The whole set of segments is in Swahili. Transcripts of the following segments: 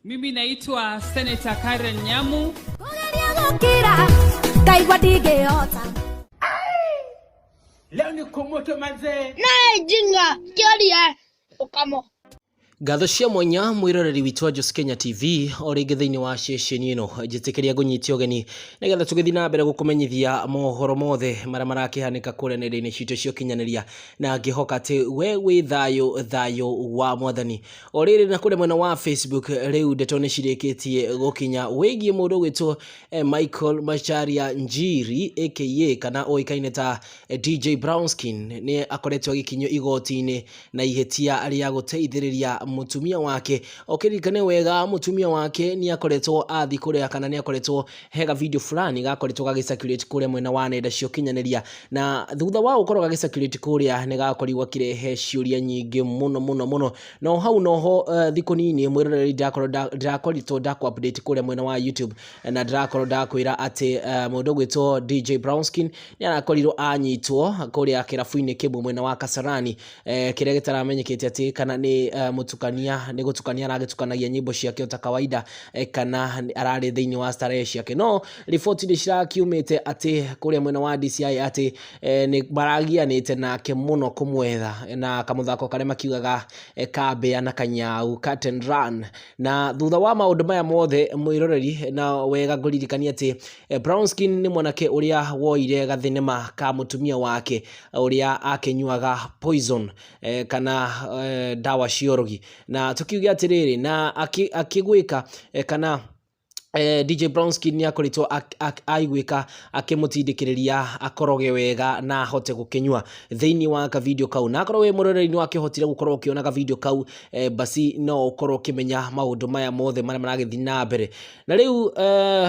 Mimi naitwa Senator Karen Nyamu. Leo ni kumoto manze. Na jinga kiaria ukamo. Ngatho cia mwanya mwiroreri witu wa Jos Kenya TV oringe thiini wa ceceni ino njitikiria gunyitio geni nigetha tugithi na mbere gukumenyithia mohoro mothe mara marakihanika kure nenda-ini citu cio kinyaniria na ngihoka ati we wi thayo wa mwathani oriri na kure mwena wa Facebook riu ndeto ni cirikitie gukinya wigie mundu gwitwo Michael Macharia Njiri aka kana oikaine ta DJ Brownskin ni akoretwo gikinyo igoti-ini na ihetia aria guteithiriria mutumia wake okirikane wega mutumia wake ni akoretwo athi kuria kana ni akoretwo hega video fulani gakoretwo gagisacurate kuria mwena wa nenda cio kinyaniria na thutha wa gukorwo gagisacurate kuria ni gakorirwo kirehe ciuria nyingi muno no hau noho thiko nini mwiroreri ndakoritwo update kuria mwena wa YouTube na ndakorwo ndakwira ati mundu gwitwo DJ Brownskin ni arakorirwo anyitwo kuria kirafu-ini kimwe mwena wa Kasarani kiria gitaramenyekete ati kana ni ni gutukania aragitukanagia nyimbo ciake ta kawaida kana arari thiini wa starehe ciake no report ni cirakiumite ati kuria mwena wa DCI ati ni baragianite nake muno kumwetha na kamuthako kare makiugaga kambe na kanyau cut and run na thutha wa maundu maya mothe mwiroreri na wega nguririkania ati Brownskin ni mwanake uria woire gathinema ka mutumia wake uria akenyuaga poison kana dawa ciorogi na tukiugia atiriri na akigwika kana DJ Brownskin ni akoritwo aigwika akimutindikiriria akoroge wega na hote gukenywa thiini wa ka video kau na akorwo we muroreri ni wakihotire gukorwo ukiona ka video kau basi no ukorwo kimenya maundu maya mothe mara maragithi na mbere na riu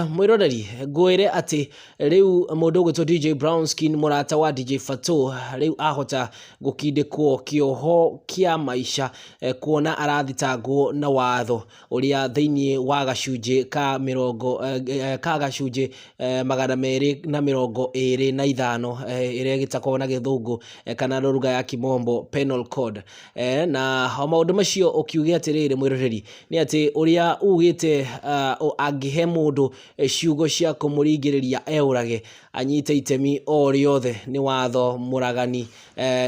mwiroreri ngwire ati riu mundu gwitwo DJ Brownskin Murata wa DJ Fatxo riu ahota gukindikwo kioho kia maisha kuona arathitangwo na watho uria thiini wa gacunje ka kagacunje 225 iria gitako na githungu kana ruruga ya kimombo penal code na maundu macio ukiugia atiriri mwiroreri ni ati uria ugite angihe mundu ciugo cia kumuringiriria eurage anyite itemi o riothe ni watho muragani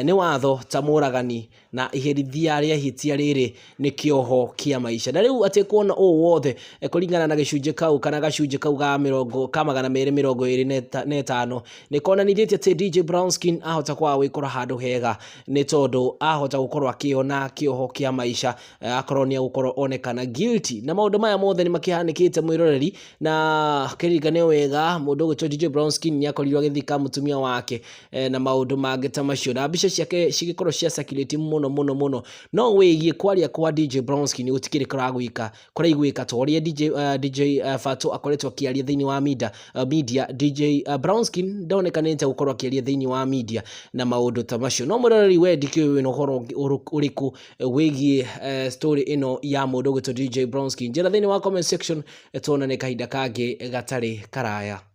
ni watho ta muragani na iherithia ria hitia riri ni kioho kia maisha na riu ati kuona o wothe kuringana na gicunje kau kana gacunje kau ga 225 ni kona nithitie ati DJ Brownskin ahota kwa wikora handu hega ni tondu ahota gukorwo akiona kioho kia maisha akoronia gukorwo onekana guilty na maundu maya mothe ni makihanikite mwiroreri na kiringane wega mundu gwitwo DJ Brownskin ni akorirwo agithika mutumia wake na maundu mangi ta macio na mbica ciake cigikorwo cia circulate muno no wigie kwaria kwa DJ Brownskin utikire kuragwika kuraigwika to ria DJ Fatxo akoretwo akiaria thiini wa media DJ Brownskin ndaonekanite gukorwo akiaria thiini wa media na maundu ta macio no muroreri we ndikio wino horo uriku wigie story ino ya mundu gwitwo DJ Brownskin njira thiini wa comment section tuonane kahinda kangi gatari karaya.